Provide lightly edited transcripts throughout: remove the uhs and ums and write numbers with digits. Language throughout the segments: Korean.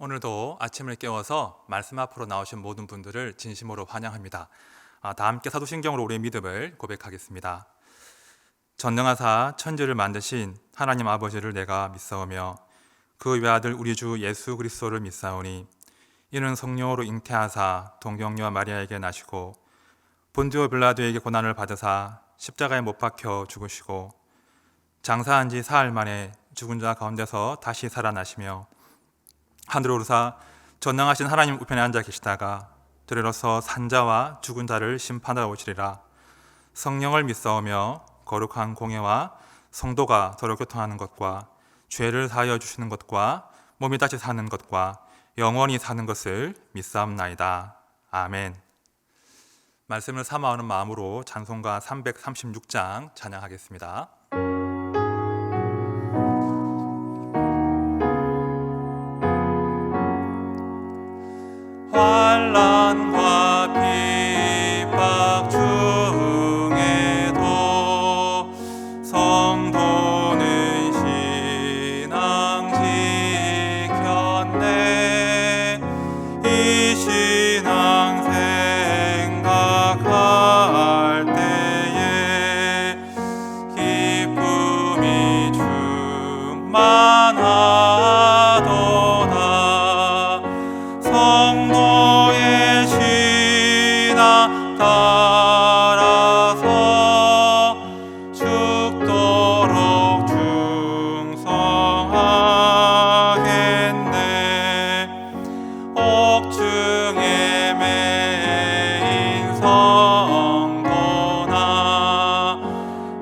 오늘도 아침을 깨워서 말씀 앞으로 나오신 모든 분들을 진심으로 환영합니다. 다 함께 사도신경으로 우리의 믿음을 고백하겠습니다. 전능하사 천지를 만드신 하나님 아버지를 내가 믿사오며 그 외아들 우리 주 예수 그리스도를 믿사오니 이는 성령으로 잉태하사 동정녀와 마리아에게 나시고 본디오 빌라도에게 고난을 받으사 십자가에 못 박혀 죽으시고 장사한 지 사흘 만에 죽은 자 가운데서 다시 살아나시며 하늘로 오르사 전능하신 하나님 우편에 앉아 계시다가 들으러서 산자와 죽은 자를 심판하러 오시리라. 성령을 믿사오며 거룩한 공예와 성도가 서로 교통하는 것과 죄를 사하여 주시는 것과 몸이 다시 사는 것과 영원히 사는 것을 믿사옵나이다. 아멘. 말씀을 삼아오는 마음으로 찬송가 336장 찬양하겠습니다. 환난과 핍박 중에도 성도는 신앙 지켰네. 이 신앙 생각할 때에 기쁨이 충만하도다. 성도의 신앙 따라서 죽도록 충성하겠네. 옥중에 매인 성도나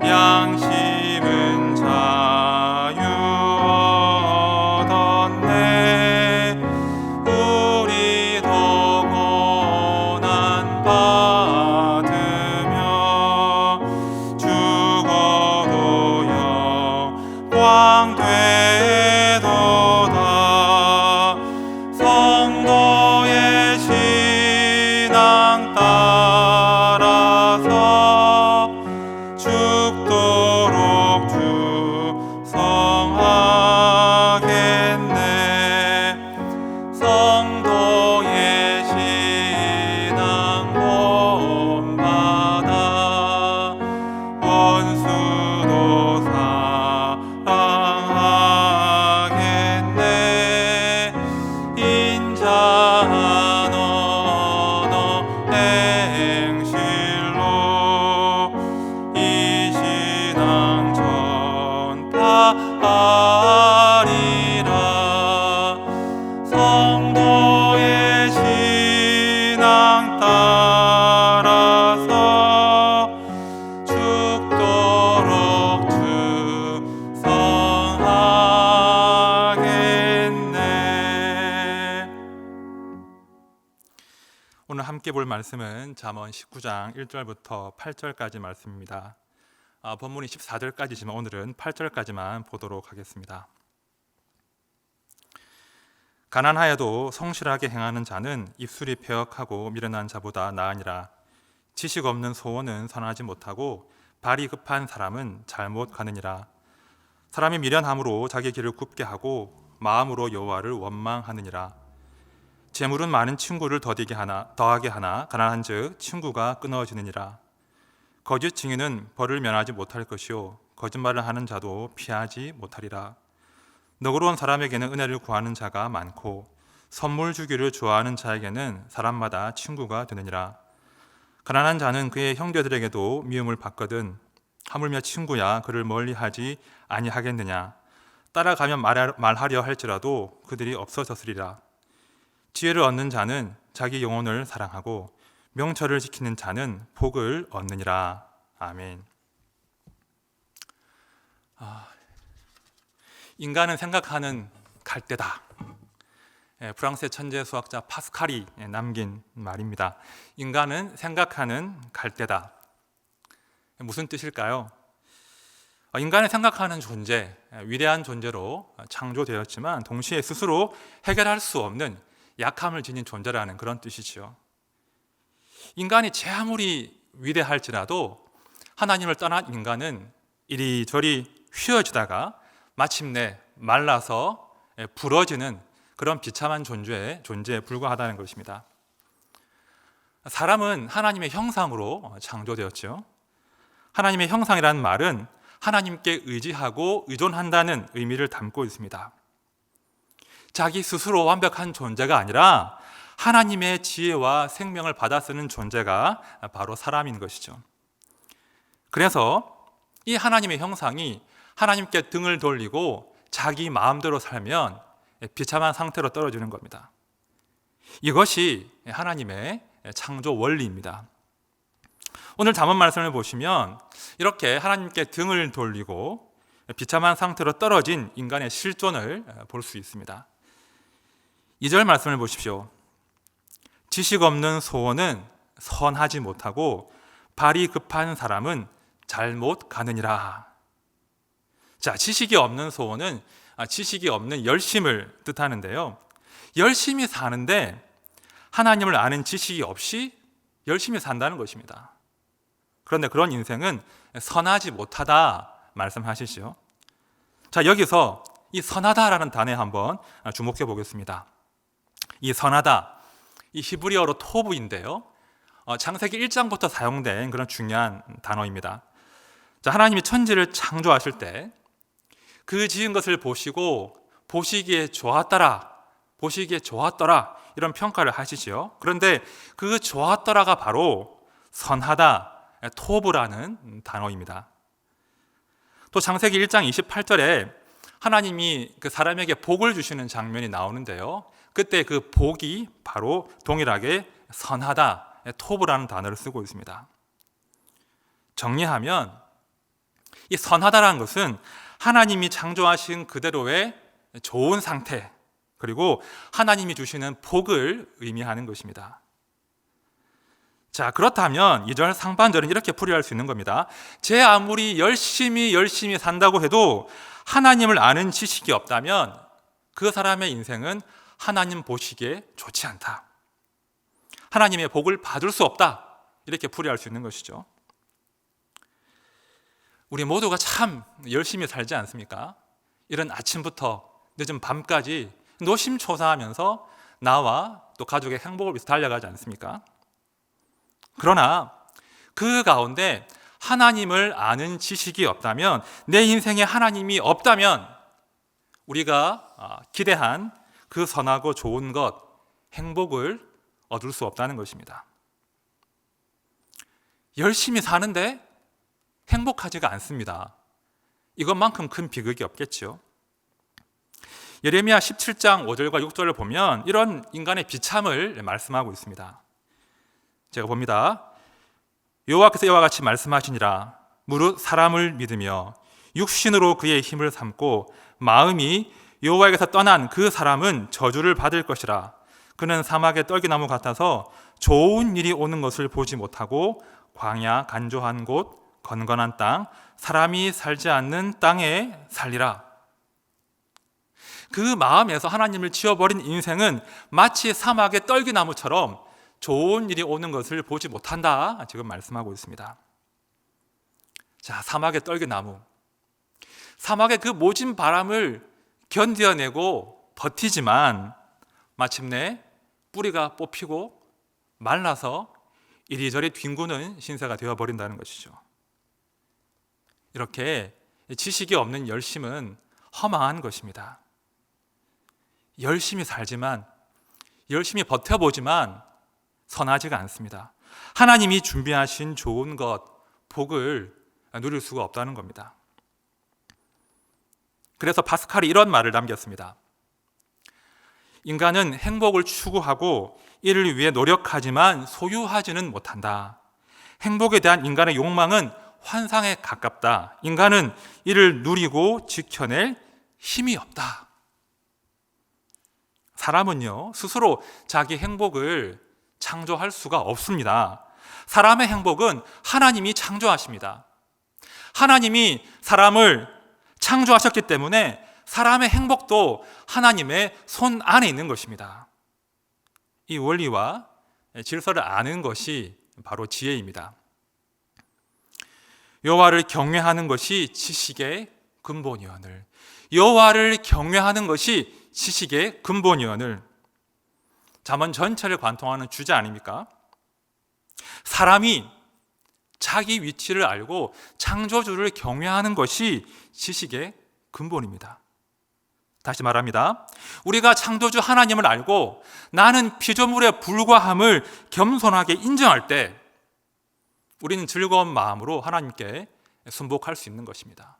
양심은 자유 얻었네. 우리도 고난 받으며 죽어도 영광 되도다. 성도의 신앙 따라서 죽도록 충성하겠네. 성도의 신앙 본받아 원수도 사랑하겠네. 인자한 언어 행실로 이 신앙 전파하리라. 성도의 신앙 따라서 죽도록 충성하겠네. 오늘 함께 볼 말씀은 잠언 19장 1절부터 8절까지 말씀입니다. 본문이 14절까지지만 오늘은 8절까지만 보도록 하겠습니다. 가난하여도 성실하게 행하는 자는 입술이 패역하고 미련한 자보다 나으니라. 지식 없는 소원은 선하지 못하고 발이 급한 사람은 잘못 가느니라. 사람이 미련함으로 자기 길을 굽게 하고 마음으로 여호와를 원망하느니라. 재물은 많은 친구를 더하게 하나 가난한즉 친구가 끊어지느니라. 거짓 증인은 벌을 면하지 못할 것이요 거짓말을 하는 자도 피하지 못하리라. 너그러운 사람에게는 은혜를 구하는 자가 많고 선물 주기를 좋아하는 자에게는 사람마다 친구가 되느니라. 가난한 자는 그의 형제들에게도 미움을 받거든 하물며 친구야 그를 멀리하지 아니하겠느냐. 따라가면 말하려 할지라도 그들이 없어졌으리라. 지혜를 얻는 자는 자기 영혼을 사랑하고 명철을 지키는 자는 복을 얻느니라. 아멘. 인간은 생각하는 갈대다. 프랑스의 천재 수학자 파스칼이 남긴 말입니다. 인간은 생각하는 갈대다. 무슨 뜻일까요? 인간이 생각하는 존재, 위대한 존재로 창조되었지만 동시에 스스로 해결할 수 없는 약함을 지닌 존재라는 그런 뜻이지요. 인간이 제 아무리 위대할지라도 하나님을 떠난 인간은 이리저리 휘어지다가 마침내 말라서 부러지는 그런 비참한 존재에 불과하다는 것입니다. 사람은 하나님의 형상으로 창조되었죠. 하나님의 형상이라는 말은 하나님께 의지하고 의존한다는 의미를 담고 있습니다. 자기 스스로 완벽한 존재가 아니라 하나님의 지혜와 생명을 받아 쓰는 존재가 바로 사람인 것이죠. 그래서 이 하나님의 형상이 하나님께 등을 돌리고 자기 마음대로 살면 비참한 상태로 떨어지는 겁니다. 이것이 하나님의 창조 원리입니다. 오늘 잠언 말씀을 보시면 이렇게 하나님께 등을 돌리고 비참한 상태로 떨어진 인간의 실존을 볼 수 있습니다. 2절 말씀을 보십시오. 지식 없는 소원은 선하지 못하고 발이 급한 사람은 잘못 가느니라. 자, 지식이 없는 소원은 지식이 없는 열심을 뜻하는데요. 열심히 사는데 하나님을 아는 지식이 없이 열심히 산다는 것입니다. 그런데 그런 인생은 선하지 못하다 말씀하시죠. 자, 여기서 이 선하다라는 단어에 한번 주목해 보겠습니다. 이 선하다, 이 히브리어로 토브인데요. 창세기 1장부터 사용된 그런 중요한 단어입니다. 자, 하나님이 천지를 창조하실 때 그 지은 것을 보시고 보시기에 좋았더라 이런 평가를 하시죠. 그런데 그 좋았더라가 바로 선하다, 토브라는 단어입니다. 또 창세기 1장 28절에 하나님이 그 사람에게 복을 주시는 장면이 나오는데요. 그때 그 복이 바로 동일하게 선하다, 토브라는 단어를 쓰고 있습니다. 정리하면 이 선하다라는 것은 하나님이 창조하신 그대로의 좋은 상태, 그리고 하나님이 주시는 복을 의미하는 것입니다. 자, 그렇다면 2절 상반절은 이렇게 풀이할 수 있는 겁니다. 제 아무리 열심히 산다고 해도 하나님을 아는 지식이 없다면 그 사람의 인생은 하나님 보시기에 좋지 않다. 하나님의 복을 받을 수 없다. 이렇게 풀이할 수 있는 것이죠. 우리 모두가 참 열심히 살지 않습니까? 이런 아침부터 늦은 밤까지 노심초사하면서 나와 또 가족의 행복을 위해서 달려가지 않습니까? 그러나 그 가운데 하나님을 아는 지식이 없다면, 내 인생에 하나님이 없다면 우리가 기대한 그 선하고 좋은 것, 행복을 얻을 수 없다는 것입니다. 열심히 사는데 행복하지가 않습니다. 이것만큼 큰 비극이 없겠죠. 예레미야 17장 5절과 6절을 보면 이런 인간의 비참을 말씀하고 있습니다. 제가 봅니다. 여호와께서 이와 같이 말씀하시니라. 무릇 사람을 믿으며 육신으로 그의 힘을 삼고 마음이 여호와에게서 떠난 그 사람은 저주를 받을 것이라. 그는 사막의 떨기나무 같아서 좋은 일이 오는 것을 보지 못하고 광야 간조한 곳 건건한 땅, 사람이 살지 않는 땅에 살리라. 그 마음에서 하나님을 지워버린 인생은 마치 사막의 떨기나무처럼 좋은 일이 오는 것을 보지 못한다, 지금 말씀하고 있습니다. 자, 사막의 떨기나무, 사막의 그 모진 바람을 견뎌내고 버티지만 마침내 뿌리가 뽑히고 말라서 이리저리 뒹구는 신세가 되어버린다는 것이죠. 이렇게 지식이 없는 열심은 허망한 것입니다. 열심히 살지만, 열심히 버텨보지만 선하지가 않습니다. 하나님이 준비하신 좋은 것, 복을 누릴 수가 없다는 겁니다. 그래서 파스칼이 이런 말을 남겼습니다. 인간은 행복을 추구하고 이를 위해 노력하지만 소유하지는 못한다. 행복에 대한 인간의 욕망은 환상에 가깝다. 인간은 이를 누리고 지켜낼 힘이 없다. 사람은요, 스스로 자기 행복을 창조할 수가 없습니다. 사람의 행복은 하나님이 창조하십니다. 하나님이 사람을 창조하셨기 때문에 사람의 행복도 하나님의 손 안에 있는 것입니다. 이 원리와 질서를 아는 것이 바로 지혜입니다. 여호와를 경외하는 것이 지식의 근본이오늘. 여호와를 경외하는 것이 지식의 근본이언을 잠언 전체를 관통하는 주제 아닙니까? 사람이 자기 위치를 알고 창조주를 경외하는 것이 지식의 근본입니다. 다시 말합니다. 우리가 창조주 하나님을 알고 나는 피조물에 불과함을 겸손하게 인정할 때 우리는 즐거운 마음으로 하나님께 순복할 수 있는 것입니다.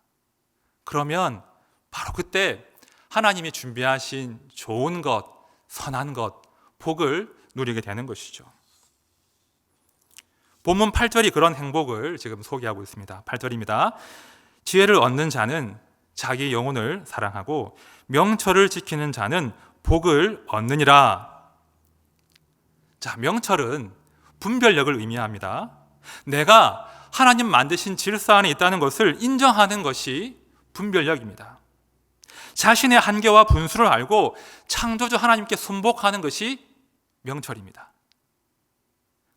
그러면 바로 그때 하나님이 준비하신 좋은 것, 선한 것, 복을 누리게 되는 것이죠. 본문 8절이 그런 행복을 지금 소개하고 있습니다. 8절입니다. 지혜를 얻는 자는 자기 영혼을 사랑하고 명철을 지키는 자는 복을 얻느니라. 자, 명철은 분별력을 의미합니다. 내가 하나님 만드신 질서 안에 있다는 것을 인정하는 것이 분별력입니다. 자신의 한계와 분수를 알고 창조주 하나님께 순복하는 것이 명철입니다.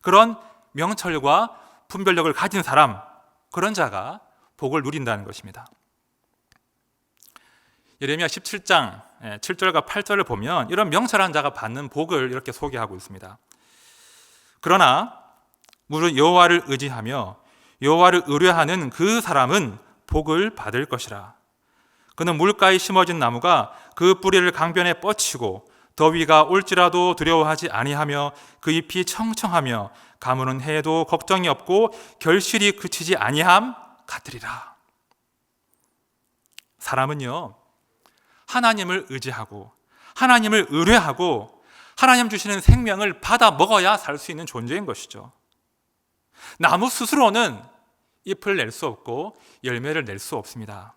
그런 명철과 분별력을 가진 사람, 그런 자가 복을 누린다는 것입니다. 예레미야 17장 7절과 8절을 보면 이런 명철한 자가 받는 복을 이렇게 소개하고 있습니다. 그러나 무릇 여호와를 의지하며 여호와를 의뢰하는 그 사람은 복을 받을 것이라. 그는 물가에 심어진 나무가 그 뿌리를 강변에 뻗치고 더위가 올지라도 두려워하지 아니하며 그 잎이 청청하며 가무는 해에도 걱정이 없고 결실이 그치지 아니함 같으리라. 사람은요, 하나님을 의지하고 하나님을 의뢰하고 하나님 주시는 생명을 받아 먹어야 살 수 있는 존재인 것이죠. 나무 스스로는 잎을 낼 수 없고 열매를 낼 수 없습니다.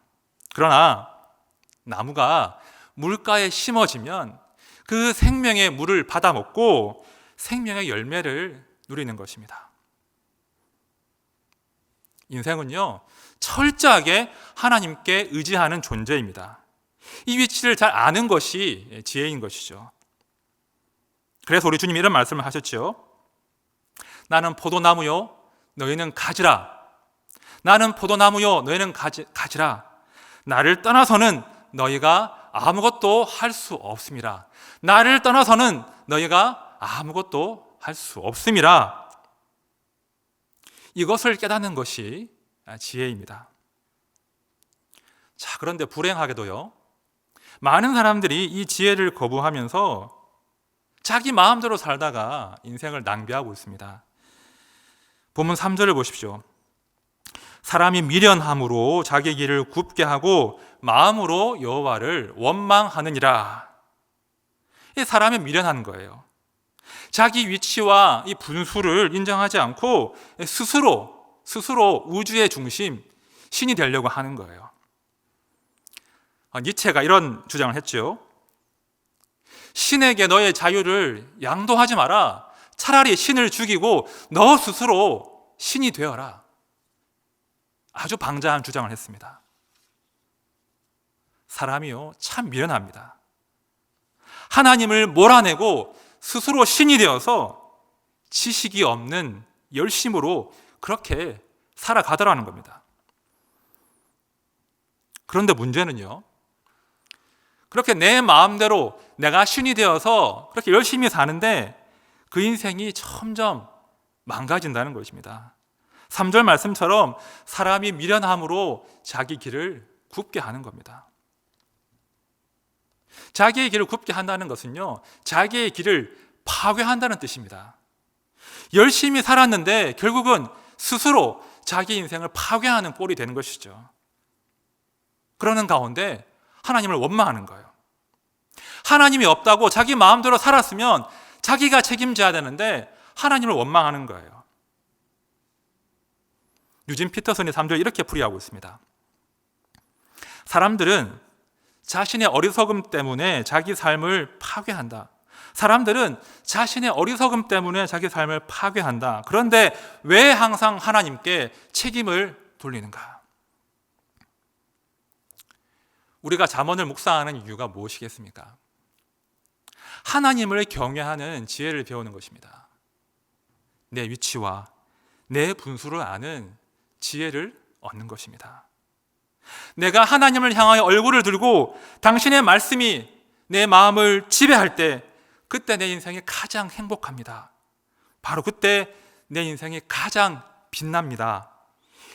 그러나 나무가 물가에 심어지면 그 생명의 물을 받아 먹고 생명의 열매를 누리는 것입니다. 인생은요, 철저하게 하나님께 의지하는 존재입니다. 이 위치를 잘 아는 것이 지혜인 것이죠. 그래서 우리 주님이 이런 말씀을 하셨죠. 나는 포도나무요, 너희는 가지라. 나는 포도나무요, 너희는 가지라. 나를 떠나서는 너희가 아무것도 할 수 없습니다. 나를 떠나서는 너희가 아무것도 할 수 없습니다. 이것을 깨닫는 것이 지혜입니다. 자, 그런데 불행하게도요, 많은 사람들이 이 지혜를 거부하면서 자기 마음대로 살다가 인생을 낭비하고 있습니다. 본문 3절을 보십시오. 사람이 미련함으로 자기 길을 굽게 하고 마음으로 여호와를 원망하느니라. 이 사람이 미련한 거예요. 자기 위치와 이 분수를 인정하지 않고 스스로 우주의 중심, 신이 되려고 하는 거예요. 니체가 이런 주장을 했죠. 신에게 너의 자유를 양도하지 마라. 차라리 신을 죽이고 너 스스로 신이 되어라. 아주 방자한 주장을 했습니다. 사람이요, 참 미련합니다. 하나님을 몰아내고 스스로 신이 되어서 지식이 없는 열심으로 그렇게 살아가더라는 겁니다. 그런데 문제는요, 그렇게 내 마음대로 내가 신이 되어서 그렇게 열심히 사는데 그 인생이 점점 망가진다는 것입니다. 3절 말씀처럼 사람이 미련함으로 자기 길을 굽게 하는 겁니다. 자기의 길을 굽게 한다는 것은요, 자기의 길을 파괴한다는 뜻입니다. 열심히 살았는데 결국은 스스로 자기 인생을 파괴하는 꼴이 되는 것이죠. 그러는 가운데 하나님을 원망하는 거예요. 하나님이 없다고 자기 마음대로 살았으면 자기가 책임져야 되는데 하나님을 원망하는 거예요. 유진 피터슨이 3절 이렇게 풀이하고 있습니다. 사람들은 자신의 어리석음 때문에 자기 삶을 파괴한다. 사람들은 자신의 어리석음 때문에 자기 삶을 파괴한다. 그런데 왜 항상 하나님께 책임을 돌리는가? 우리가 잠언을 묵상하는 이유가 무엇이겠습니까? 하나님을 경외하는 지혜를 배우는 것입니다. 내 위치와 내 분수를 아는 지혜를 얻는 것입니다. 내가 하나님을 향하여 얼굴을 들고 당신의 말씀이 내 마음을 지배할 때 그때 내 인생이 가장 행복합니다. 바로 그때 내 인생이 가장 빛납니다.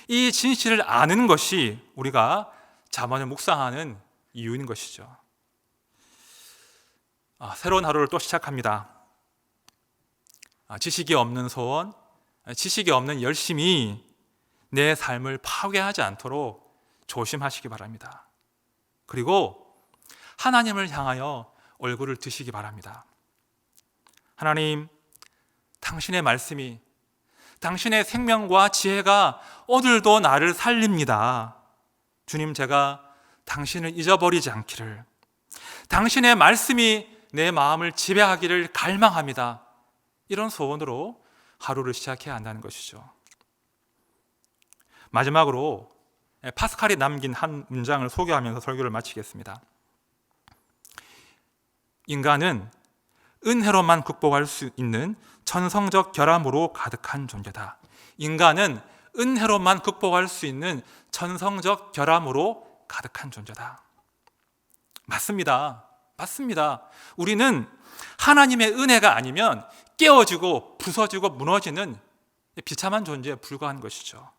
이 진실을 아는 것이 우리가 잠언을 묵상하는 이유인 것이죠. 새로운 하루를 또 시작합니다. 지식이 없는 소원, 지식이 없는 열심이 내 삶을 파괴하지 않도록 조심하시기 바랍니다. 그리고 하나님을 향하여 얼굴을 드시기 바랍니다. 하나님, 당신의 말씀이, 당신의 생명과 지혜가 오늘도 나를 살립니다. 주님, 제가 당신을 잊어버리지 않기를, 당신의 말씀이 내 마음을 지배하기를 갈망합니다. 이런 소원으로 하루를 시작해야 한다는 것이죠. 마지막으로 파스칼이 남긴 한 문장을 소개하면서 설교를 마치겠습니다. 인간은 은혜로만 극복할 수 있는 천성적 결함으로 가득한 존재다. 인간은 은혜로만 극복할 수 있는 천성적 결함으로 가득한 존재다. 맞습니다. 맞습니다. 우리는 하나님의 은혜가 아니면 깨어지고 부서지고 무너지는 비참한 존재에 불과한 것이죠.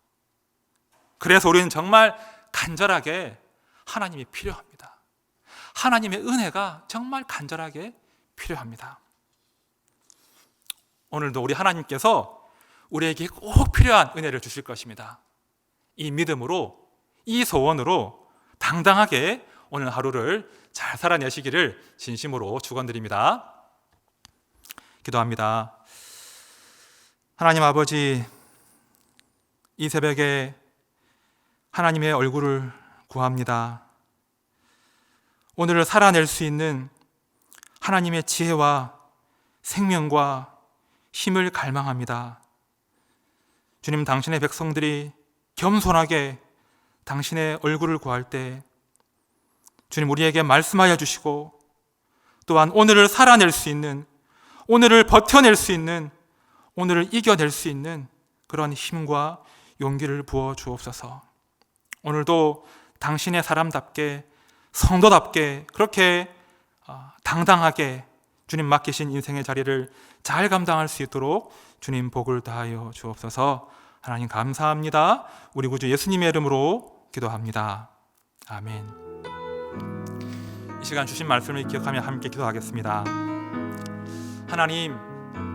그래서 우리는 정말 간절하게 하나님이 필요합니다. 하나님의 은혜가 정말 간절하게 필요합니다. 오늘도 우리 하나님께서 우리에게 꼭 필요한 은혜를 주실 것입니다. 이 믿음으로, 이 소원으로 당당하게 오늘 하루를 잘 살아내시기를 진심으로 축원드립니다. 기도합니다. 하나님 아버지, 이 새벽에 하나님의 얼굴을 구합니다. 오늘을 살아낼 수 있는 하나님의 지혜와 생명과 힘을 갈망합니다. 주님, 당신의 백성들이 겸손하게 당신의 얼굴을 구할 때 주님, 우리에게 말씀하여 주시고 또한 오늘을 살아낼 수 있는, 오늘을 버텨낼 수 있는, 오늘을 이겨낼 수 있는 그런 힘과 용기를 부어 주옵소서. 오늘도 당신의 사람답게, 성도답게 그렇게 당당하게 주님 맡기신 인생의 자리를 잘 감당할 수 있도록 주님 복을 다하여 주옵소서. 하나님 감사합니다. 우리 구주 예수님의 이름으로 기도합니다. 아멘. 이 시간 주신 말씀을 기억하며 함께 기도하겠습니다. 하나님,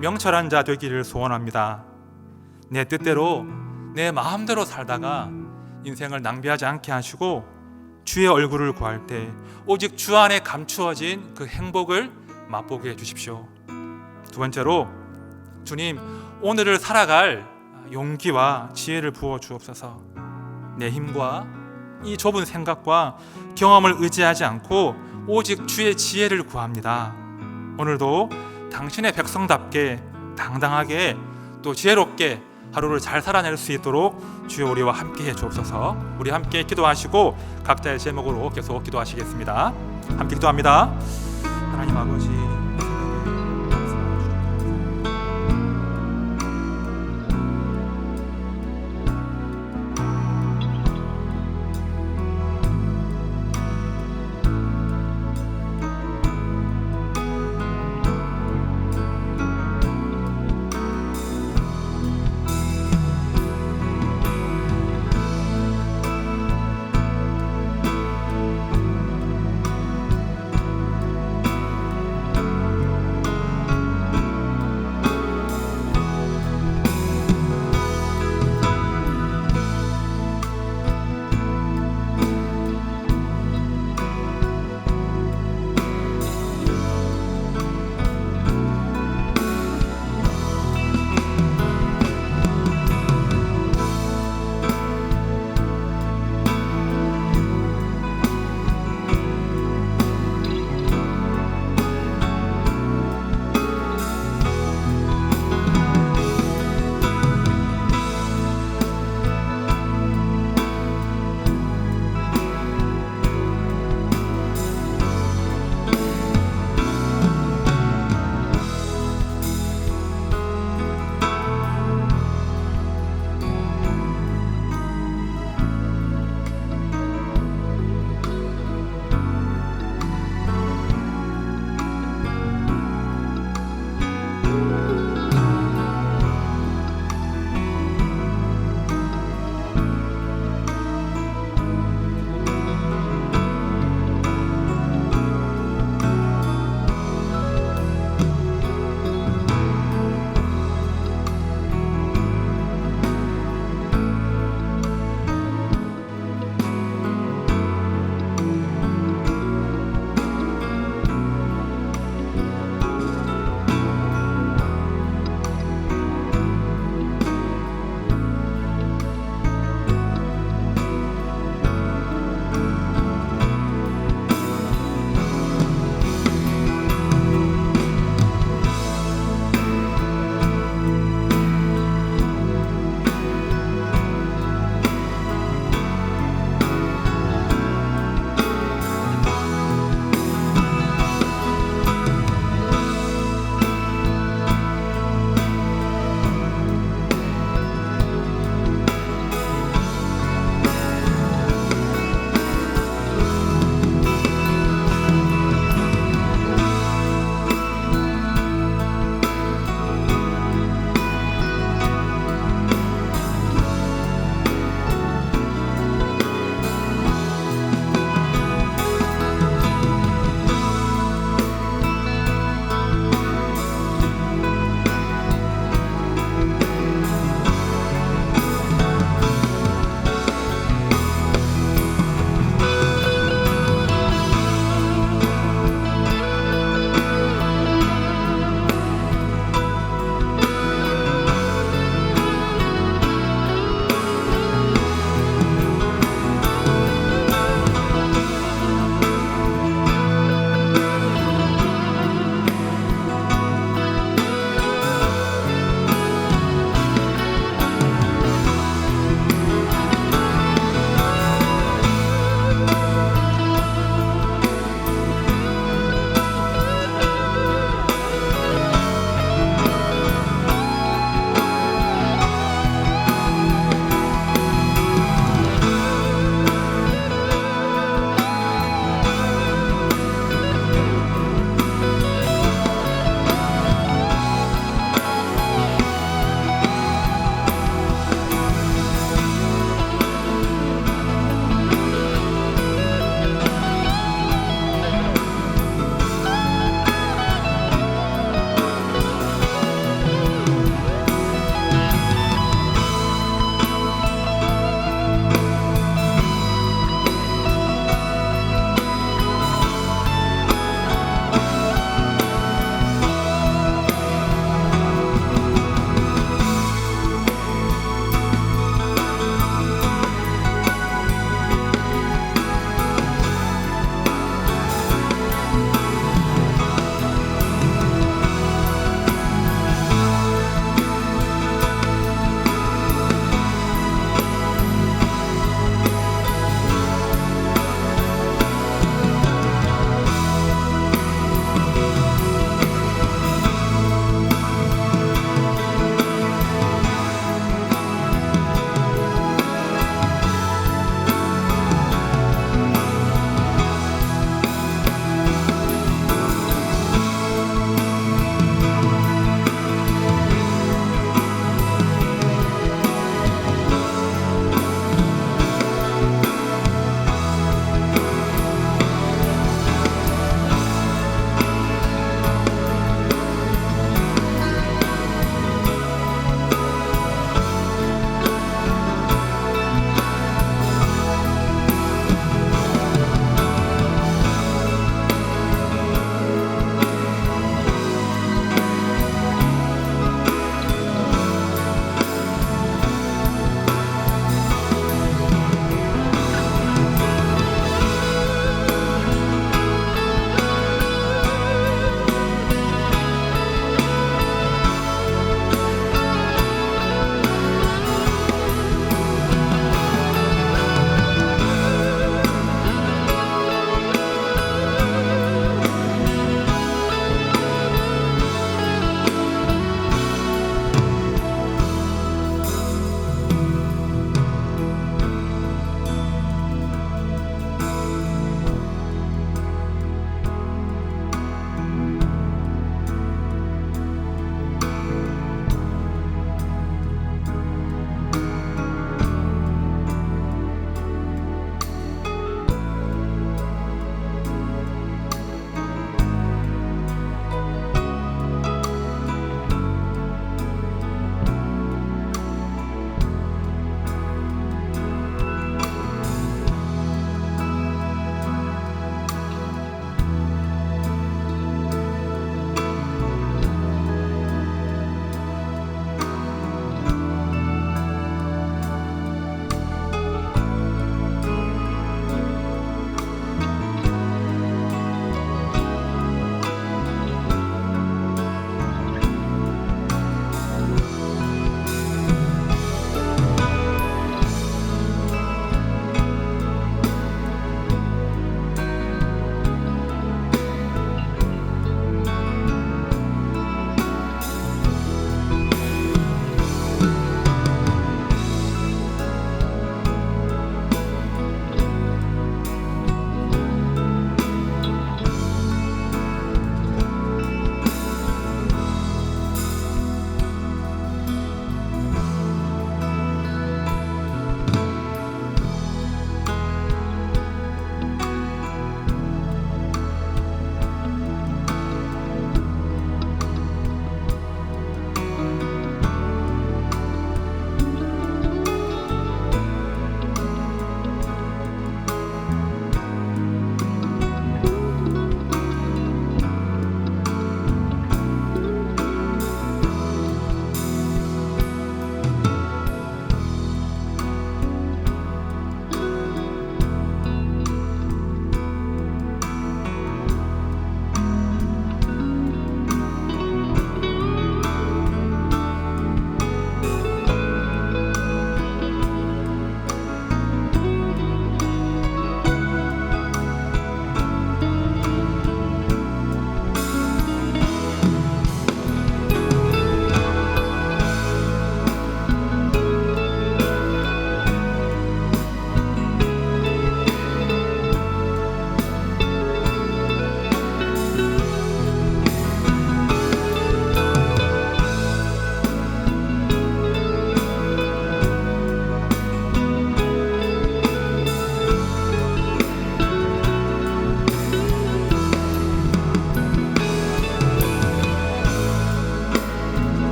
명철한 자 되기를 소원합니다. 내 뜻대로, 내 마음대로 살다가 인생을 낭비하지 않게 하시고 주의 얼굴을 구할 때 오직 주 안에 감추어진 그 행복을 맛보게 해주십시오. 두 번째로, 주님, 오늘을 살아갈 용기와 지혜를 부어 주옵소서. 내 힘과 이 좁은 생각과 경험을 의지하지 않고 오직 주의 지혜를 구합니다. 오늘도 당신의 백성답게 당당하게 또 지혜롭게 하루를 잘 살아낼 수 있도록 주여 우리와 함께 해 주옵소서. 우리 함께 기도하시고 각자의 제목으로 계속 기도하시겠습니다. 함께 기도합니다. 하나님 아버지,